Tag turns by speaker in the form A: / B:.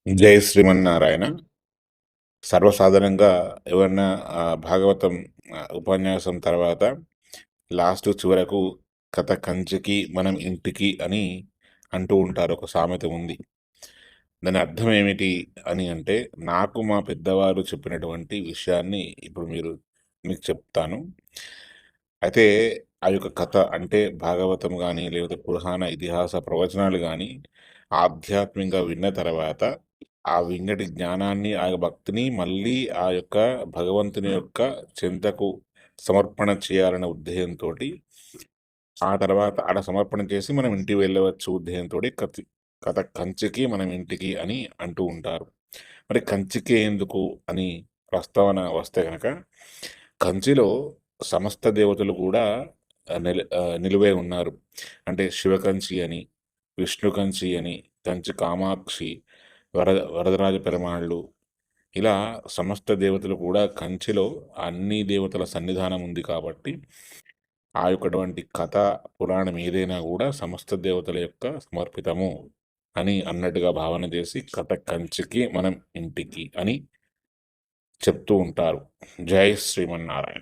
A: జై శ్రీమన్నారాయణ. సర్వసాధారణంగా ఎవరైనా భాగవతం ఉపన్యాసం తర్వాత లాస్ట్ చివరకు కథ కంచికి మనం ఇంటికి అని అంటూ ఉంటారు. ఒక సామెత ఉంది. దాని అర్థం ఏమిటి అని అంటే, నాకు మా పెద్దవారు చెప్పినటువంటి విషయాన్ని ఇప్పుడు మీకు చెప్తాను. అయితే ఆ యొక్క కథ అంటే భాగవతం గాని, లేకపోతే పురాణ, ఇతిహాస ప్రవచనాలు గాని ఆధ్యాత్మికంగా విన్న తర్వాత ఆ విన్నటి జ్ఞానాన్ని, ఆ భక్తిని మళ్ళీ ఆ యొక్క భగవంతుని యొక్క చెంతకు సమర్పణ చేయాలనే ఉద్దేశంతోటి, ఆ తర్వాత ఆడ సమర్పణ చేసి మనం ఇంటికి వెళ్ళవచ్చు ఉద్దేశంతోటి కథ కంచికి మనం ఇంటికి అని అంటూ ఉంటారు. మరి కంచికే ఎందుకు అని ప్రస్తావన వస్తే గనక, కంచిలో సమస్త దేవతలు కూడా నిలువై ఉన్నారు. అంటే శివకంచి అని, విష్ణు కంచి అని, కంచి కామాక్షి, వరదరాజ పెరుమాళ్ళు, ఇలా సమస్త దేవతలు కూడా కంచిలో అన్ని దేవతల సన్నిధానం ఉంది కాబట్టి, ఆ యొక్కటువంటి కథ, పురాణం ఏదైనా గూడా సమస్త దేవతల యొక్క సమర్పితము అని అన్నట్టుగా భావన చేసి, కథ కంచికి మనం ఇంటికి అని చెప్తూ ఉంటారు. జై శ్రీమన్నారాయణ.